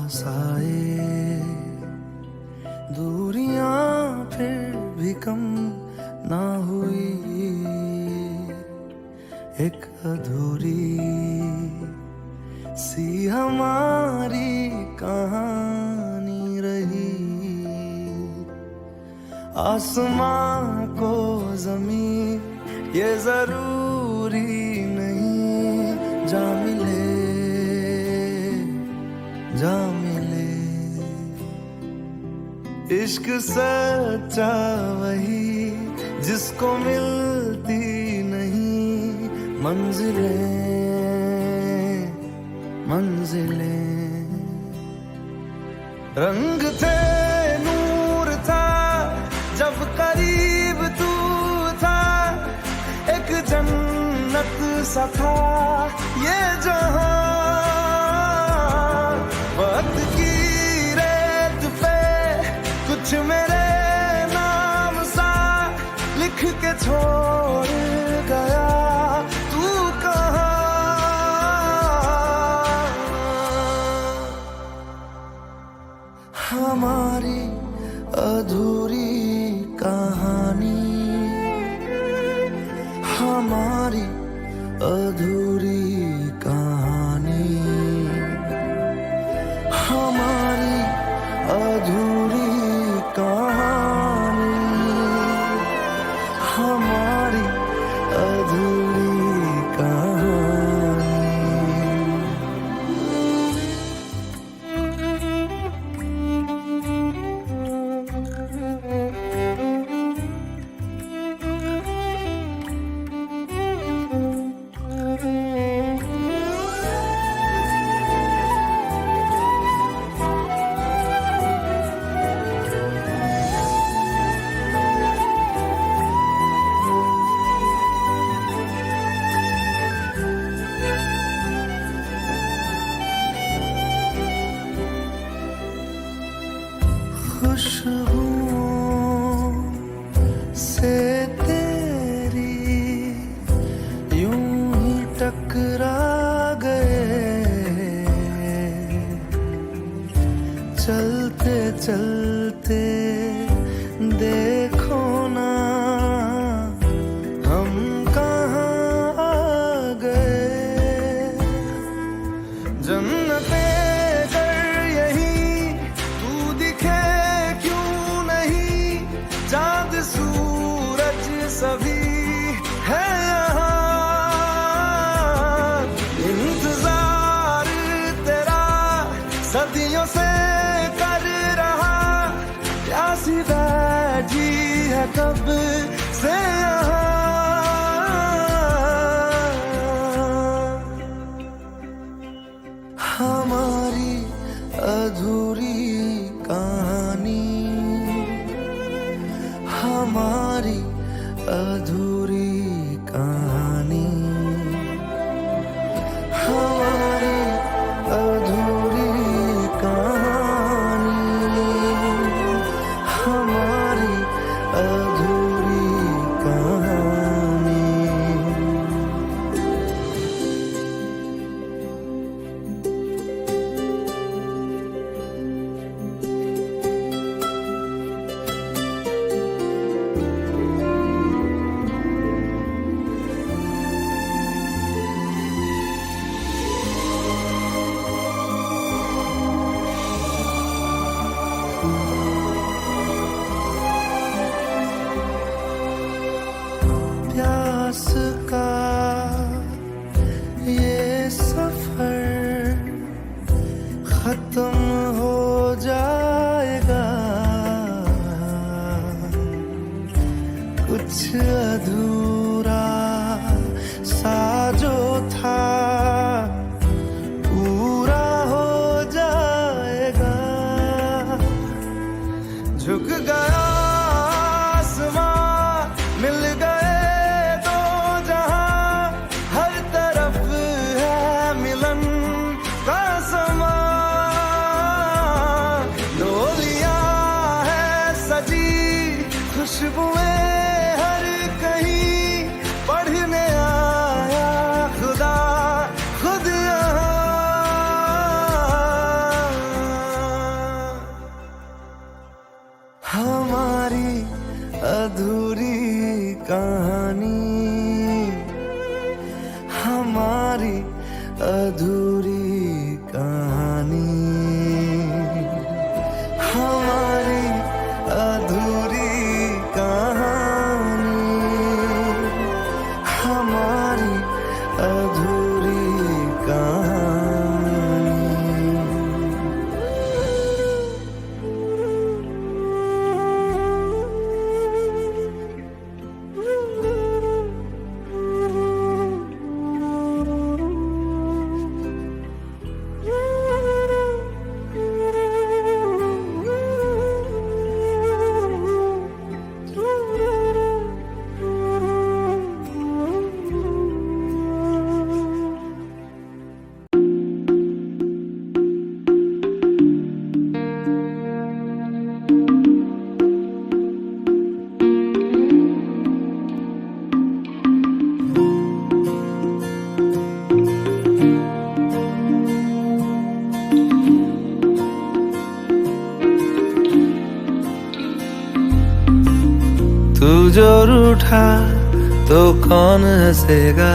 पास आए, दूरियां फिर भी कम ना हुई, एक अधूरी सी हमारी कहानी रही। आसमां को ज़मीन ये जरूरी नहीं, जा मिले जा मिले। इश्क सच्चा वही जिसको मिलती नहीं मंजिलें मंजिलें। रंग थे नूर था जब करीब तू था, एक जन्नत सा था ये जहां। वक्त की रेत पे कुछ मेरे नाम सा लिख के छोड़ गया तू कहाँ। हमारी अधूरी कहानी, हमारी अधूरी कहानी, हमारी अधूरी कहानी, हमारी अधूरी कहानी। खुशबुओं से तेरी यूं ही टकरा गए, चलते चलते देखो ना हम कहाँ आ गए। जन्नते चाँद सूरज सभी है यहाँ, इंतजार तेरा सदियों से कर रहा, प्यासी बैठी है कब से यहाँ। हमारी अधूरी कहानी, हमारी अधूरी कहानी, हमारी अधूरी कहानी, हमारी अधूरी कहानी। प्यास का ये सफर खत्म हो जाएगा, कुछ अधूरा सा जो था पूरा हो जाएगा। झुक गया आसमां, मिल गए दो जहां, हर तरफ है मिलन का समा। डोलियां है सजी खुशबुएं हर कहीं, पढ़ने आया खुदा खुद यहाँ। अधूरी कहानी, हमारी अधूरी कहानी, हमारी अधूरी कहानी, हमारी अधूरी कहानी। तू जो रूठा तो कौन हंसेगा,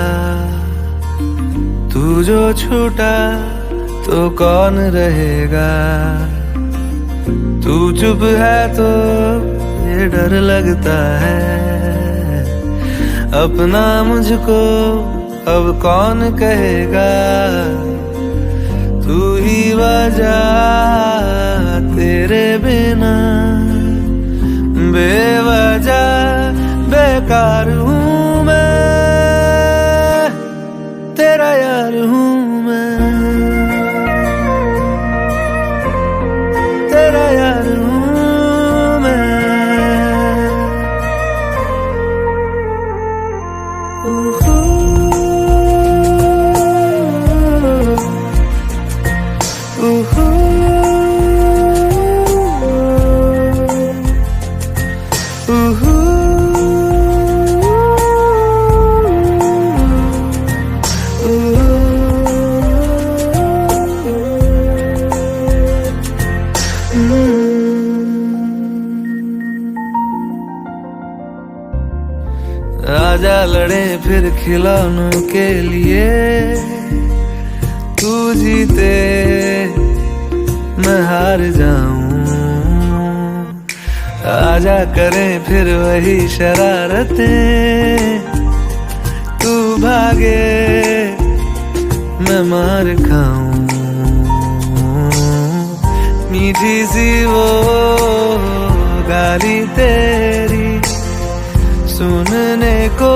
तू जो छूटा तो कौन रहेगा। तू चुप है तो ये डर लगता है, अपना मुझको अब कौन कहेगा। तू ही वजह, तेरे बिना बेवजह बेकार हूँ मैं, तेरा यार हूँ मैं, तेरा यार हूँ मैं। आजा लड़े फिर खिलौनों के लिए, तू जीते मैं हार जाऊं। आजा करें फिर वही शरारतें, तू भागे मैं मार खाऊं। मीठी सी वो गाली तेरी सुनने को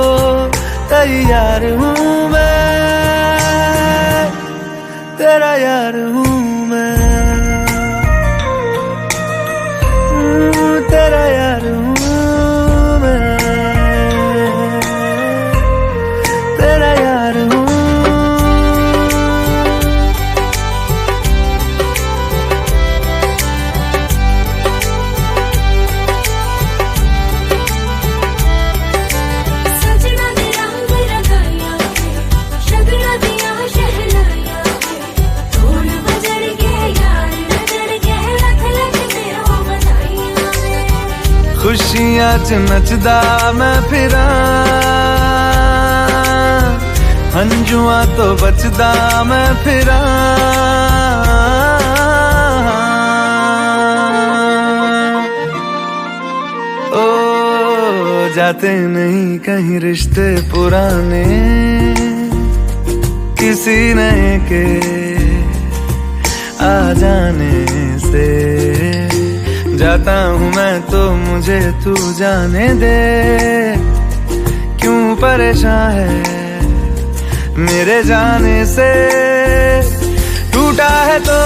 तैयार हूँ मैं, तेरा यार हूँ मैं, तेरा यार हूँ मैं, तेरा यार हूँ। खुशियां च नचदा मैं फिरा, हंजुआ तो बचदा मैं फिरा। ओ जाते नहीं कहीं रिश्ते पुराने, किसी नए के आ जाने से। जाता हूँ मैं तो मुझे तू जाने दे, क्यों परेशान है मेरे जाने से। टूटा है तो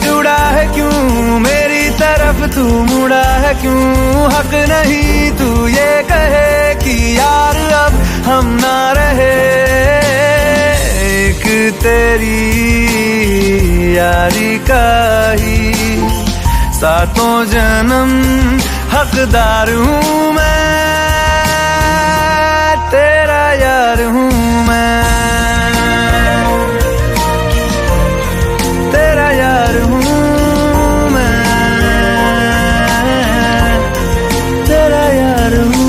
जुड़ा है क्यों मेरी तरफ तू मुड़ा है क्यों। हक नहीं तू ये कहे कि यार अब हम ना रहे, एक तेरी यारी का ही सातों जन्म हकदार हूँ मैं, तेरा यार हूँ मैं, तेरा यार हूँ मैं, तेरा यार हूँ।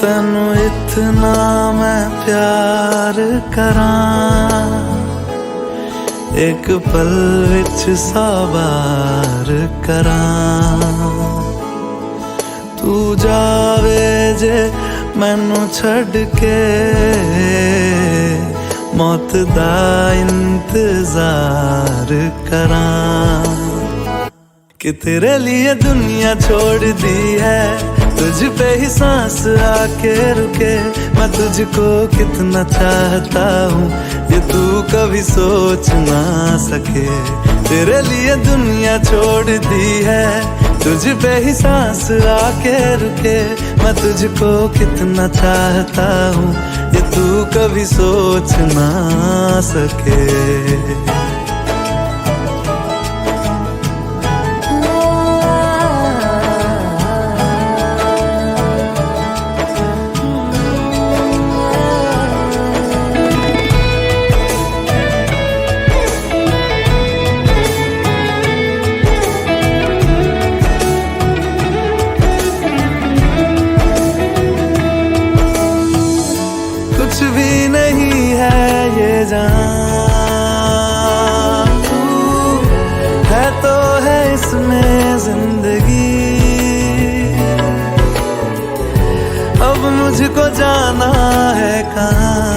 तैनू इतना मैं प्यार करां, एक पल विच 100 बार करां। तू जावे जे मैनू छड़ के, मौत दा इंतजार करां। कि तेरे लिए दुनिया छोड़ दी है, तुझ पे ही सांस आके रुके। मैं तुझको कितना चाहता हूँ ये तू कभी सोच ना सके। तेरे लिए दुनिया छोड़ दी है, तुझ पे ही सांस आके रुके। मैं तुझको कितना चाहता हूँ ये तू कभी सोच ना सके। कुछ भी नहीं है ये जान, तू है तो है इसमें जिंदगी। अब मुझको जाना है कहाँ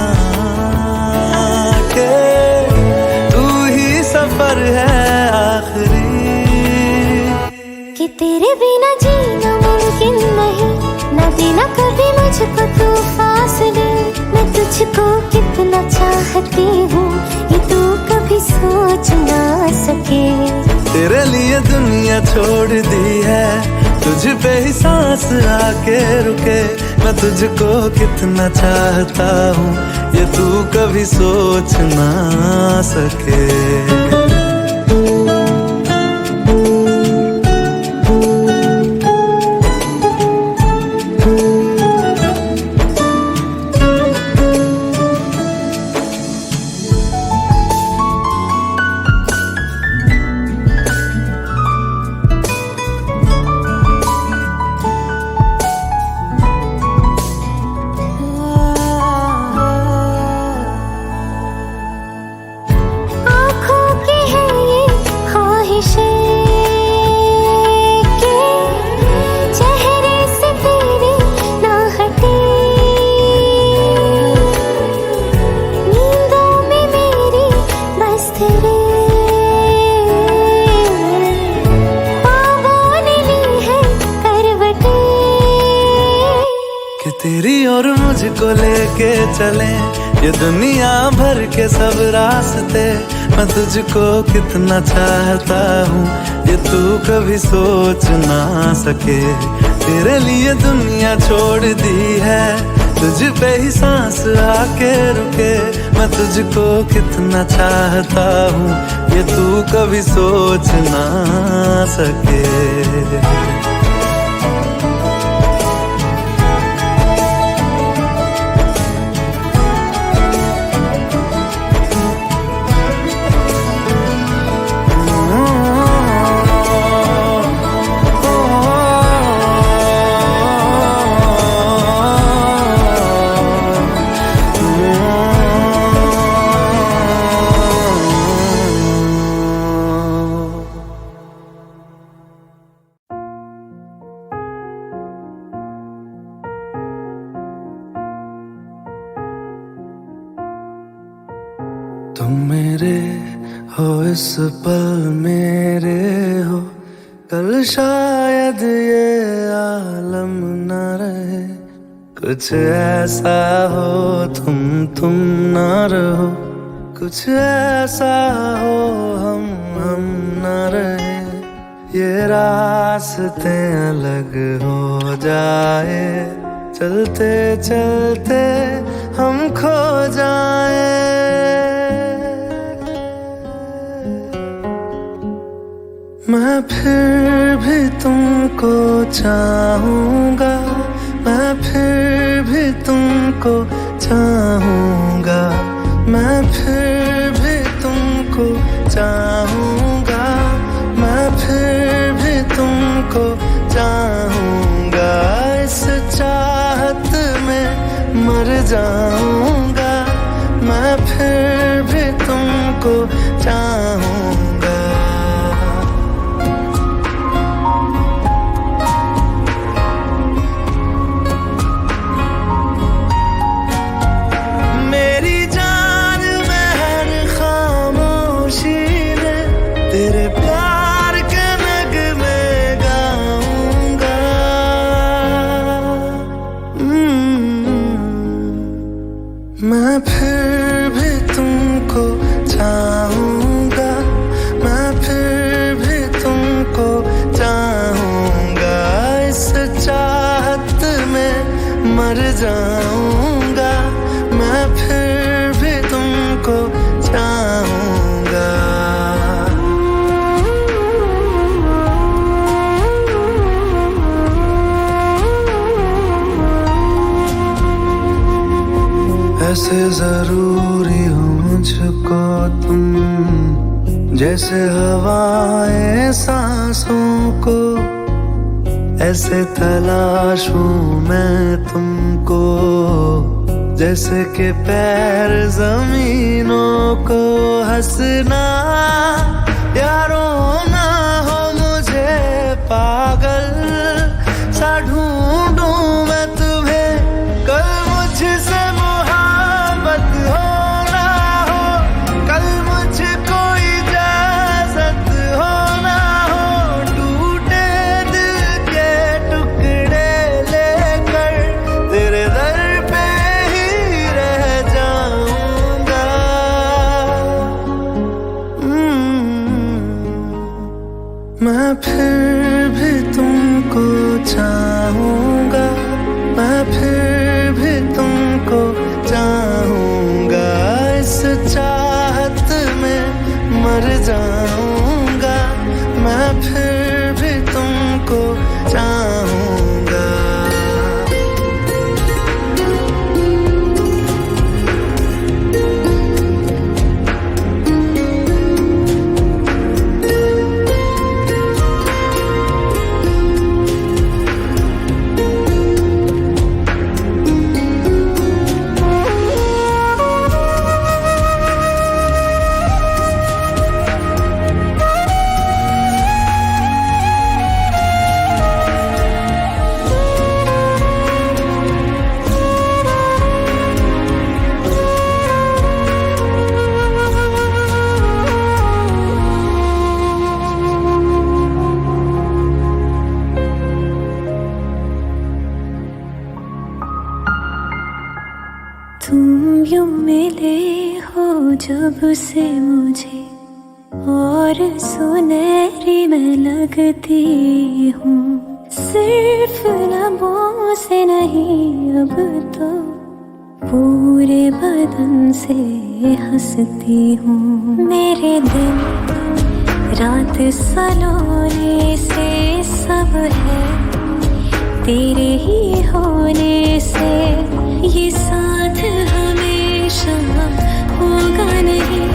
के तू ही सफर है आखिरी। कि तेरे बिना जीना मुमकिन नहीं, न देना कभी मुझको तू फासले। मैं तुझको कितना चाहती हूँ ये तू कभी सोच ना सके। तेरे लिए दुनिया छोड़ दी है, तुझ पे ही सांस आके रुके। मैं तुझको कितना चाहता हूँ ये तू कभी सोच ना सके। तेरी और मुझको लेके चले ये दुनिया भर के सब रास्ते। मैं तुझको कितना चाहता हूँ ये तू कभी सोच ना सके। तेरे लिए दुनिया छोड़ दी है, तुझ पे ही सांस आके रुके। मैं तुझको कितना चाहता हूँ ये तू कभी सोच ना सके। तुम मेरे हो इस पल मेरे हो, कल शायद ये आलम न रहे। कुछ ऐसा हो तुम न रहो, कुछ ऐसा हो हम न रहे। ये रास्ते अलग हो जाए, चलते चलते हम खो जाए। मैं फिर भी तुमको चाहूँगा, मैं फिर भी तुमको चाहूँगा, मैं फिर भी तुमको चाहूँगा, मैं फिर भी तुमको चाहूँगा। इस चाहत जाऊंगा, मैं फिर भी तुमको चाहूंगा। मेरी जान में हर खामोशी में तेरे प्यार के नगमे गाऊंगा। मैं फिर भी तुमको चाहूंगा, मैं फिर भी तुमको चाहूंगा। इस चाहत में मर जाऊंगा, मैं फिर भी तुमको चाहूंगा। ऐसे जरूरी हो मुझको तुम, जैसे हवाएं सांसों को। ऐसे तलाशूं मैं तुमको, जैसे कि पैर जमीनों को। हंसना या रोना हो मुझे पागल सा ढूंढूं मैं तुम्हें। कल मुझसे मोहब्बत हो ना हो, कल मुझको इजाजत हो ना हो। टूटे दिल के टुकड़े लेकर तेरे दर पे ही रह जाऊंगा। मैं फिर भी तुमको चाहूंगा, मैं फिर भी तुमको चाहूंगा। इस चाहत में मर जाऊंगा, मैं फिर भी तुमको चाहूंगा। तुम यूं मिले हो जब से मुझे, और सुनहरी मैं लगती हूँ। सिर्फ लबों से नहीं अब तो पूरे बदन से हंसती हूँ। मेरे दिन रात सलोने से सब है तेरे ही होने से। ये साथ हमेशा होगा नहीं,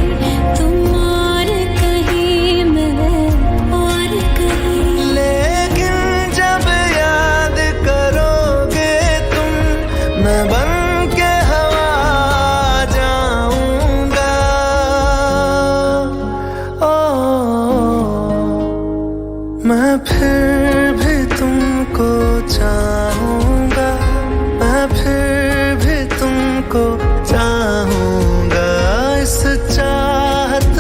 तुम और कहीं मैं और कहीं। लेकिन जब याद करोगे तुम, मैं बन के हवा जाऊंगा। मैं फिर भी तुमको चाहूंगा, मैं फिर भी तुमको चाहूंगा। इस चाहत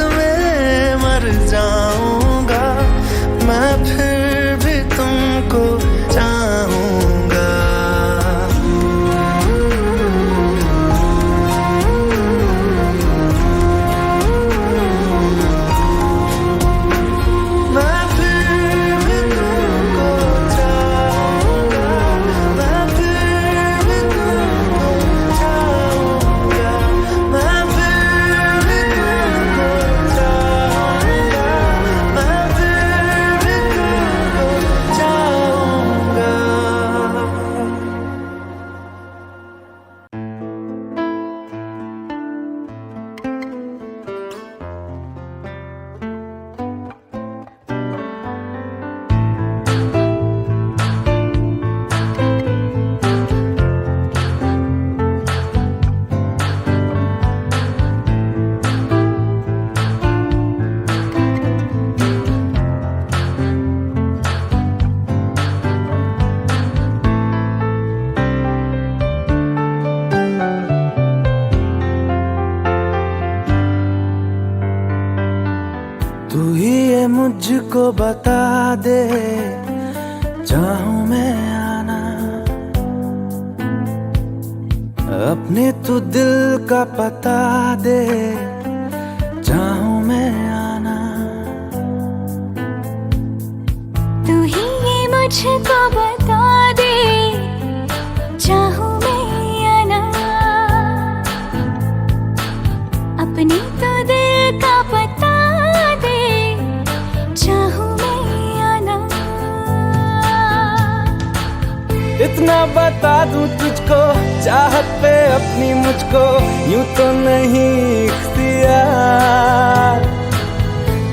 तू ही ये मुझको बता दे, चाहूं मैं आना अपने तू दिल का पता दे, चाहूं मैं आना। तू ही ये मुझको बता दे, चाहूं मैं आना अपने तो दिल का पता दे, चाहूं मैं आना। इतना बता दूं तुझको, चाहत पे अपनी मुझको यूं तो नहीं इख्तियार,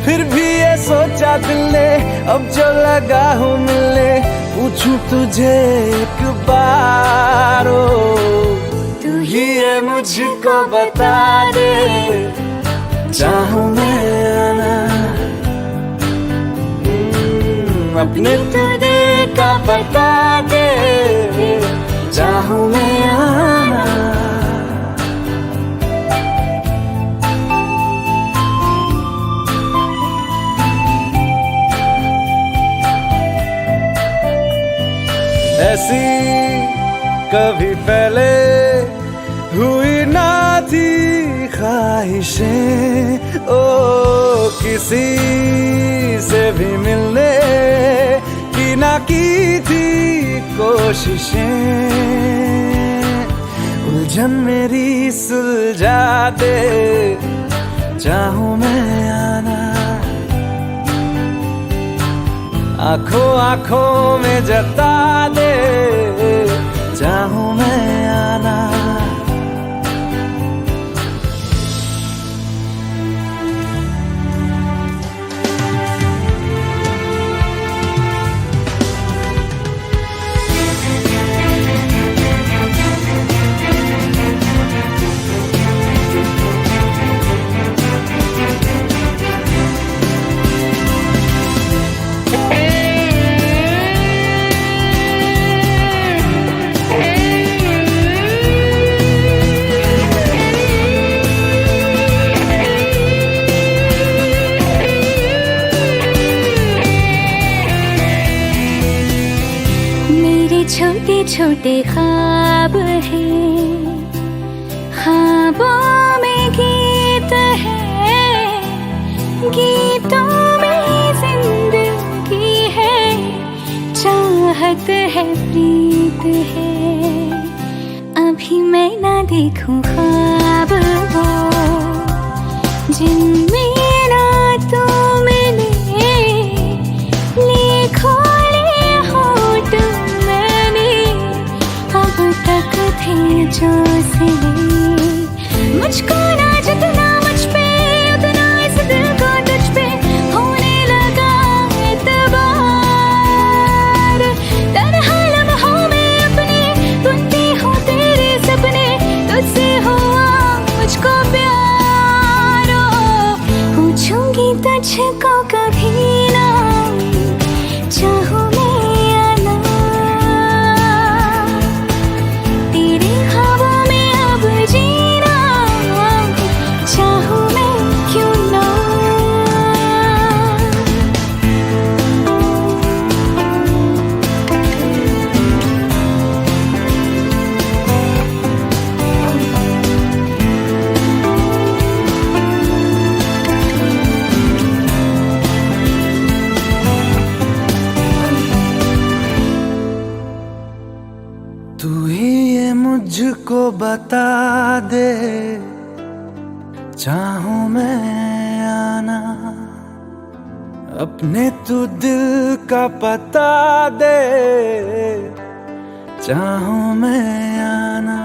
फिर भी ये सोचा दिल ने अब जो लगा हूँ मिलने, पूछूं तुझे एक बार। ओ तू ही ये मुझको बता दे, चाहूं मैं आना अपने तो दिल का बता दे, चाहूं मैं आना। ऐसी कभी पहले हुई ना थी ख्वाहिशें, ओ किसी से भी मिलने की ना की थी कोशिशें, उलझन मेरी सुलझा दे, चाहूं मैं आना आंखों आंखों में जता दे, चाहूं मैं आना। छोटे छोटे ख्वाब हैं, ख्वाबों में गीत है, गीतों में जिंदगी है, चाहत है प्रीत है। अभी मैं ना देखूं ख्वाब वो जिनमें ना तू मिले, लिखो ले होठ तक थे जो सिले, मुझको ना जितना मुझ पे उतना इस दिल को तुझ पे होने लगा एतबार। तन्हा लम्हों में अपने बुनती हूँ तेरे सपने, तुझसे हुआ मुझको प्यार। पूछूंगी तुझको कभी ना, चाहूं तू ही ये मुझको बता दे, चाहूं मैं आना अपने तू दिल का पता दे, चाहूं मैं आना।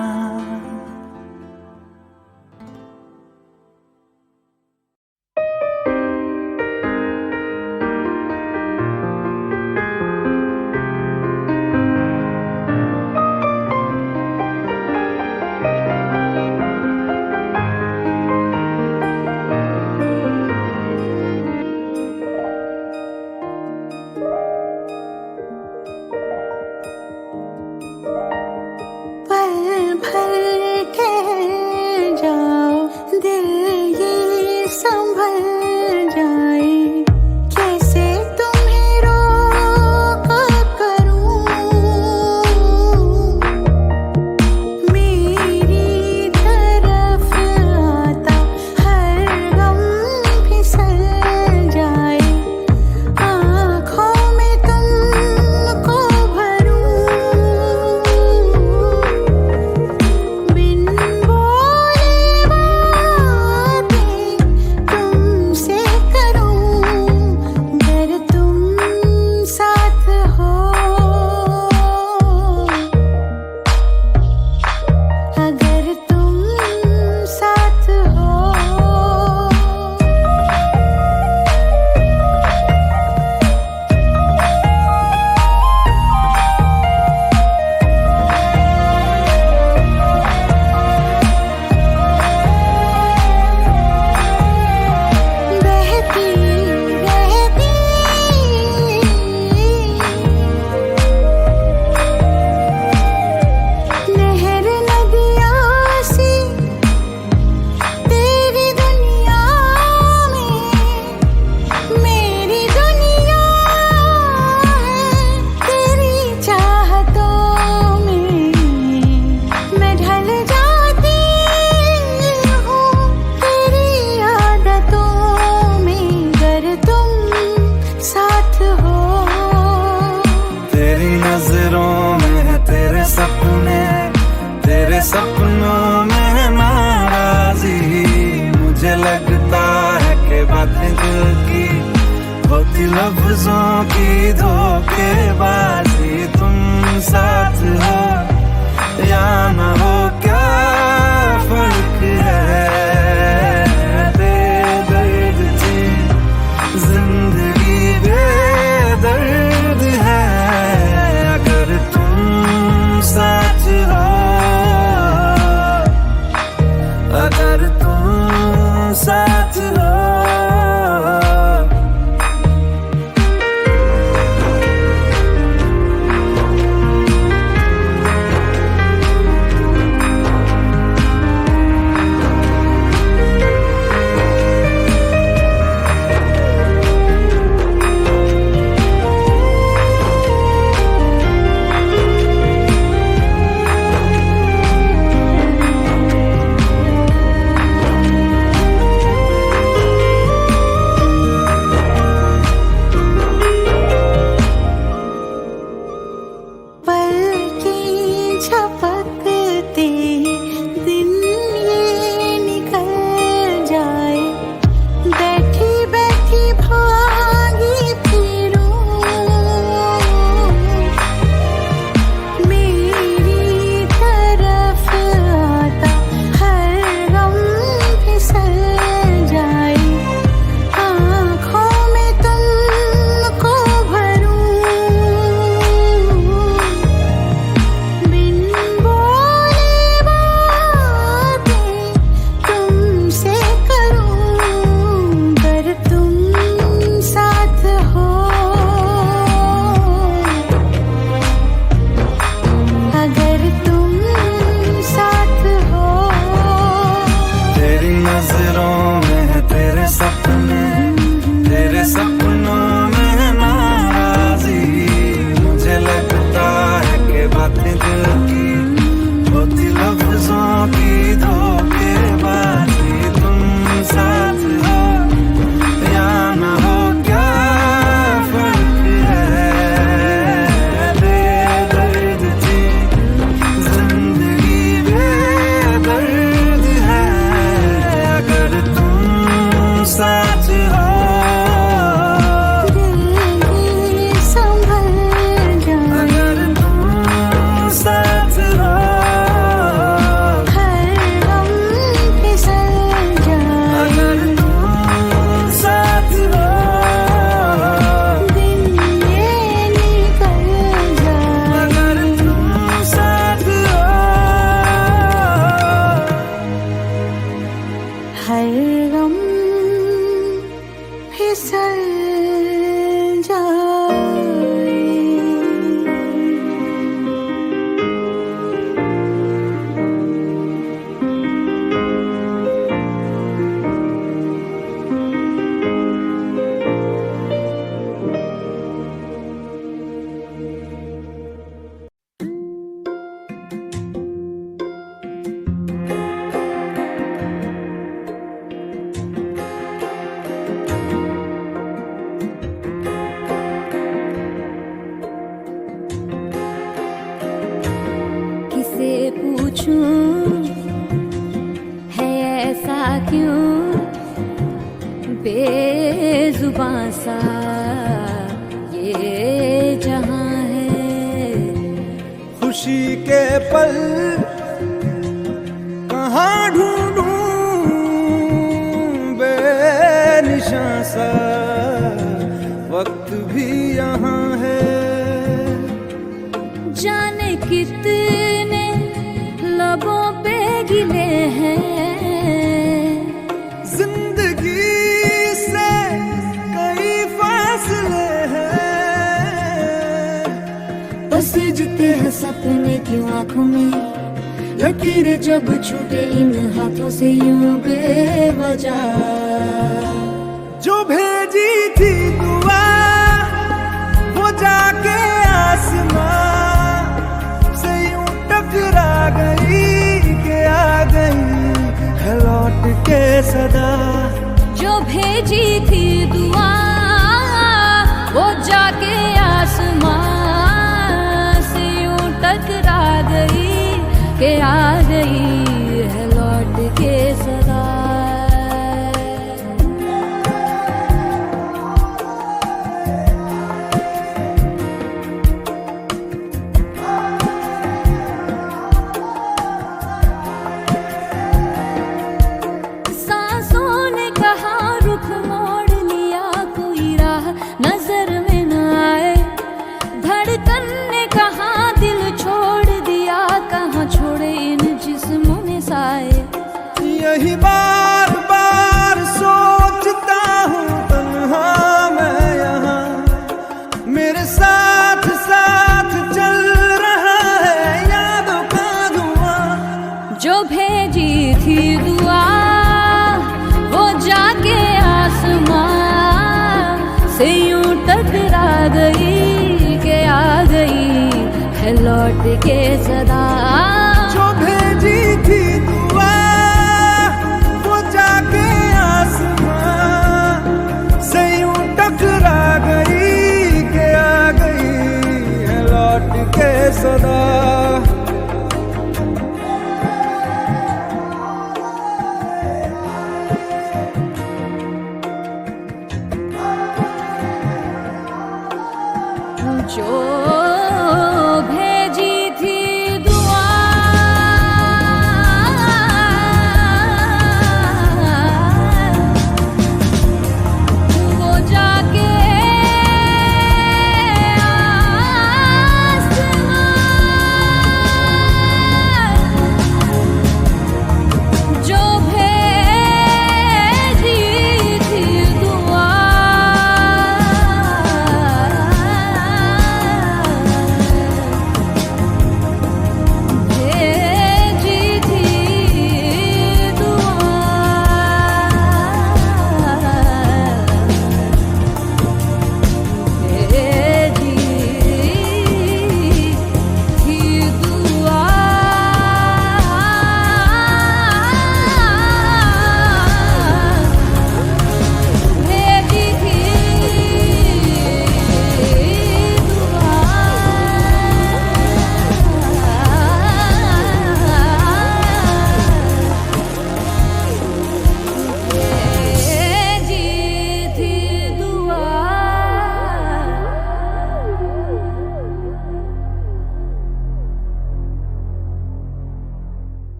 लफ्जों की धोखेबाजी, तुम साथ हो या न हो क्या फर्क है। बेदर्द थी जिंदगी, बेदर्द है अगर तुम साथ हो, अगर तुम साथ हो। है ऐसा क्यों बेजुबां सा ये जहां है। खुशी के पल कहाँ ढूंढूं बेनिशां सा, वक्त भी यहाँ है। जाने कितने लबों पे गिले हैं, जिंदगी से कई फासले हैं। पसीजते हैं सपने क्यों आंखों में, लकीरें जब छूटे इन हाथों से यूं बेवजह। जो भेजी थी दुआ वो जाके आसमां से यूं टकरा गई कि आ गई है लौट के सदा। जो भेजी थी दुआ वो जाके आसमां से यूं टकरा गई कि आ गई है लौट के सदा। से यूं टकरा गई के आ गई है लौट के सदा। जो भेजी थी दुआ वो जाके आसमां से यूं टकरा गई के आ गई है लौट के सदा। जो भेजी थी दुआ वो जाके आसमां। जो भेजी थी दुआ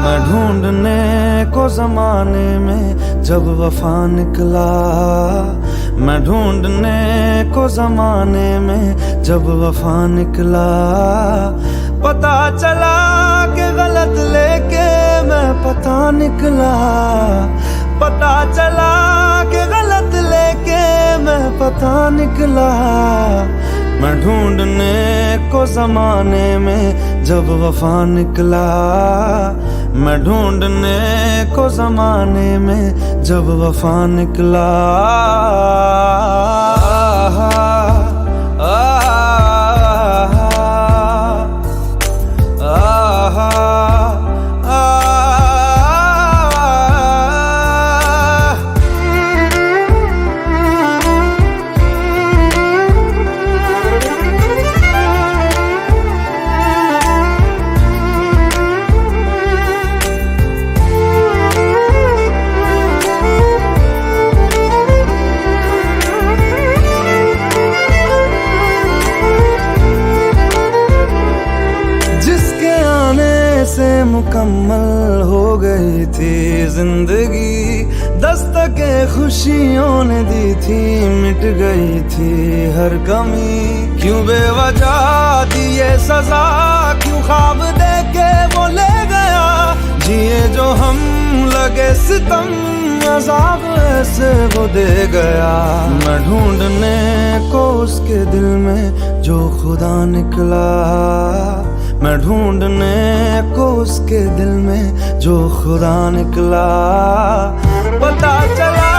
मैं ढूंढने को जमाने में जब वफा निकला, मैं ढूंढने को जमाने में जब वफा निकला। पता चला कि गलत लेके मैं पता निकला, पता चला कि गलत लेके मैं पता निकला। मैं ढूंढने को जमाने में जब वफा निकला, मैं ढूंढने को जमाने में जब वफा निकला। मुकम्मल हो गई थी जिंदगी, दस्तके खुशियों ने दी थी, मिट गई थी हर कमी। क्यों बेवजह दी ये सजा, क्यों ख्वाब देके वो ले गया, जिए जो हम लगे सितम, अज़ाब ऐसे वो दे गया। मैं ढूंढने को उसके दिल में जो खुदा निकला, मैं ढूंढने को उसके दिल में जो खुदा निकला। पता चला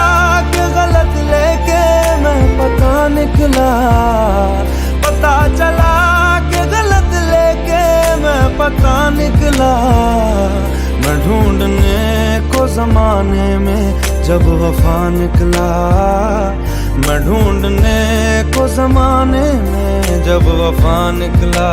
कि गलत लेके मैं पता निकला, पता चला कि गलत लेके मैं पता निकला। मैं ढूंढने को जमाने में जब वफा निकला, मैं ढूंढने को जमाने में जब वफा निकला।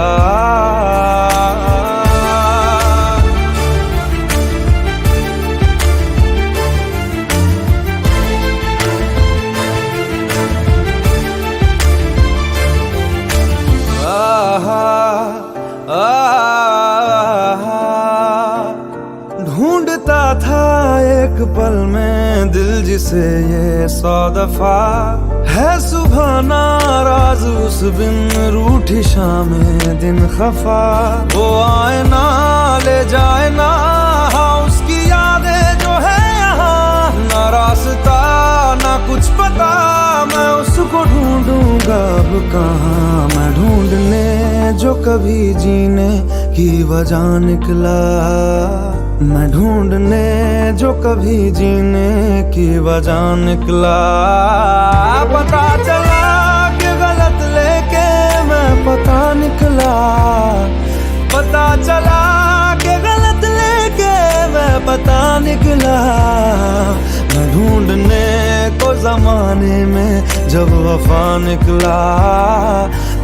ढूंढता था एक पल में दिल जिसे ये 100 दफा, है सुबह नाराज राज उस बिन रूठी शामें दिन खफा, वो आए ना ले जाए ना उसकी यादें जो है यहाँ, ना रास्ता ना कुछ पता, मैं उसको ढूंढूंगा अब कहाँ। मैं ढूंढने जो कभी जीने की वजह निकला, मैं ढूंढने जो कभी जीने की वजह निकला। पता चला कि गलत लेके मैं पता निकला, पता चला कि गलत लेके मैं पता निकला। मैं ढूंढने को जमाने में जब वफा निकला,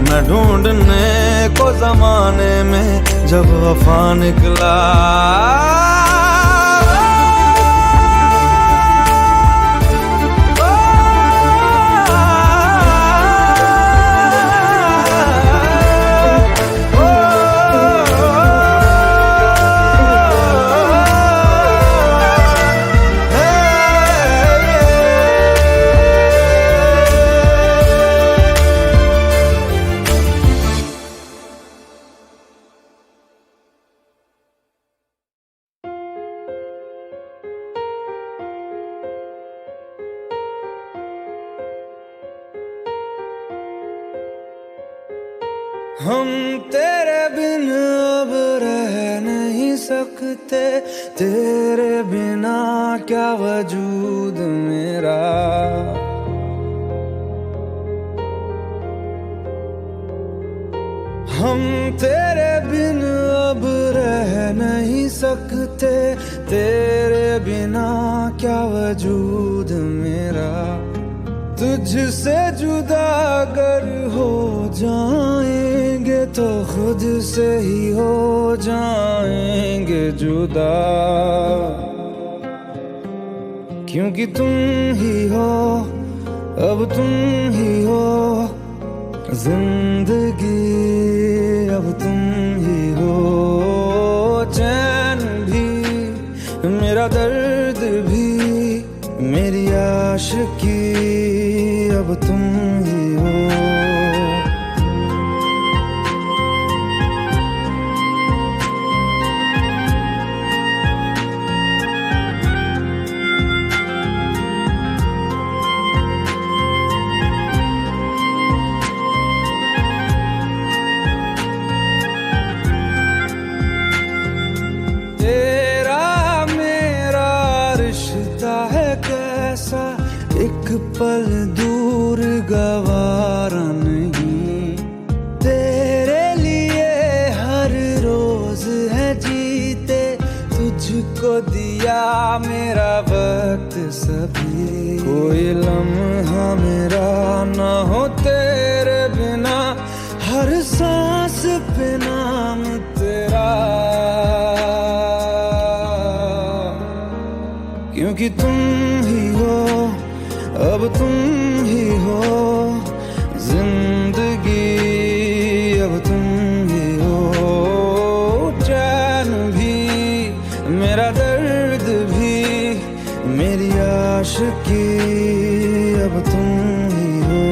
मैं ढूंढने को जमाने में जब वफा निकला। हम तेरे बिन अब रह नहीं सकते, तेरे बिना क्या वजूद मेरा। हम तेरे बिन अब रह नहीं सकते, तेरे बिना क्या वजूद मेरा। तुझसे जुदा अगर हो जाएंगे तो खुद से ही हो जाएंगे जुदा, क्योंकि तुम ही हो अब तुम ही हो जिंदगी, अब तुम ही हो चैन भी, मेरा दर्द भी, मेरी आशिकी, अब तुम ही हो। एक पल दूर गवारा नहीं, तेरे लिए हर रोज है जीते, तुझको दिया मेरा वक्त सभी। कोई लम्हा मेरा ना हो तेरे बिना, हर सांस पे नाम तेरा, क्योंकि तुम ही हो अब तुम ही हो जिंदगी, अब तुम ही हो चैन भी, मेरा दर्द भी, मेरी आशिकी, अब तुम ही हो।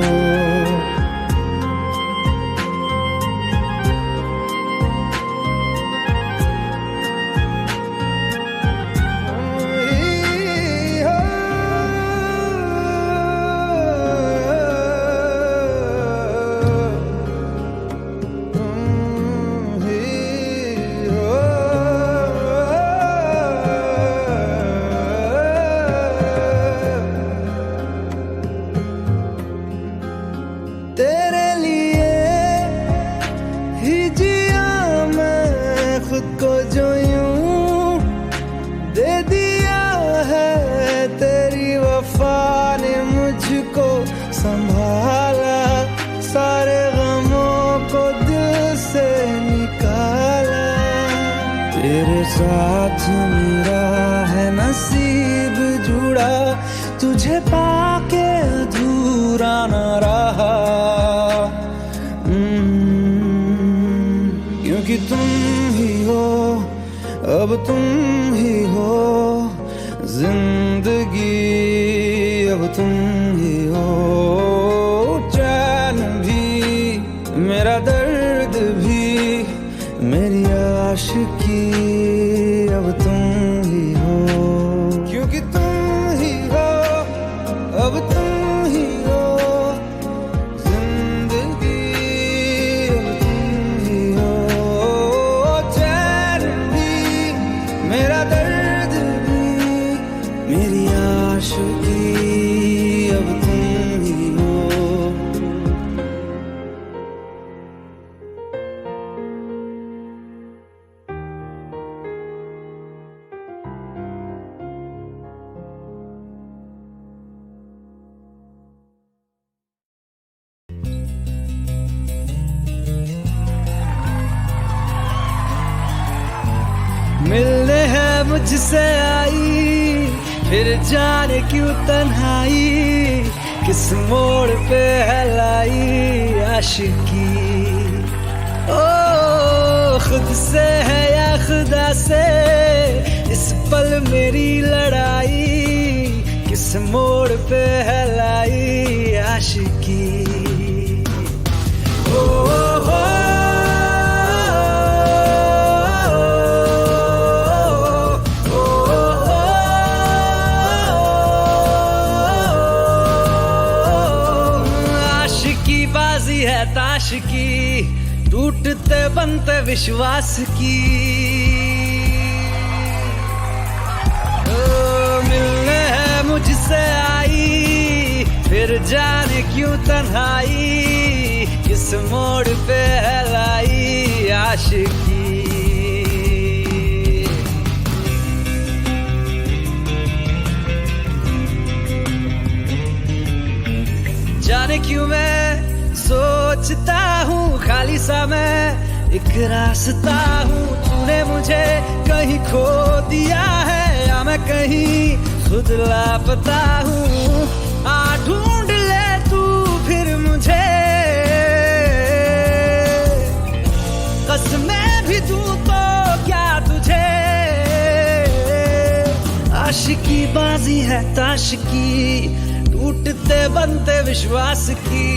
तेरे लिए ही जिया मैं खुद को जो यूं दे दिया है, तेरी वफा ने मुझको संभाला, सारे गमों को दिल से निकाला। तेरे साथ मेरा है नसीब जुड़ा, तुझे पाके अधूरा न रहा, क्योंकि तुम ही हो अब तुम ही हो जिंदगी, अब तुम ही हो चैन भी, मेरी आशिकी अब तुम ही हो, क्योंकि तुम ही हो, अब तुम ही हो जिंदगी, अब तुम ही हो। चैन भी मेरा दर्द भी मेरी आशिकी अब तुम ही हो। मिलने है मुझसे आई, फिर जाने क्यों तन्हाई, किस मोड़ पे है लाई आशिकी। ओ खुद से है या खुदा से इस पल मेरी लड़ाई, किस मोड़ पे है लाई आशिकी। ओ है ताश की, टूटते बनते विश्वास की। मिलने है मुझसे आई, फिर जाने क्यों तन्हाई, किस मोड़ पे है लाई आशिकी। जाने क्यों मैं सोचता हूँ खाली सा मैं एक रास्ता हूँ, तूने मुझे कहीं खो दिया है या मैं कहीं खुद लापता हूँ। आ ढूंढ ले तू फिर मुझे, कसमें भी दूँ तो क्या तुझे। आशिकी बाजी है ताश की, टूटते बनते विश्वास की।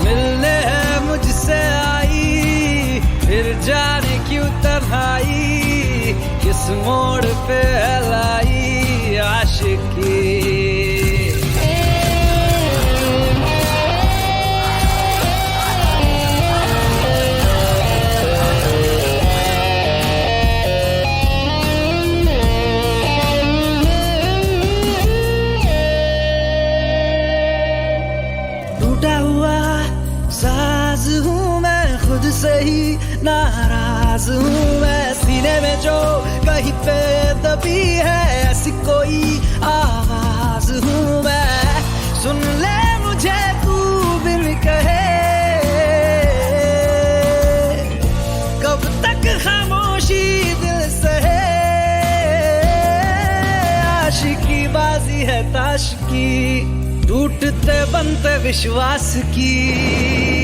मिलने है मुझसे आई, फिर जाने क्यों तन्हाई, किस मोड़ पे है लाई आशिकी। साज हूँ मैं खुद से ही नाराज हूँ मैं, सीने में जो कहीं पे दबी है ऐसी कोई आवाज हूँ मैं। सुन ले मुझे तू बिन कहे, कब तक खामोशी दिल सहे। आशिकी बाजी है ताश की, टूटते बनते विश्वास की।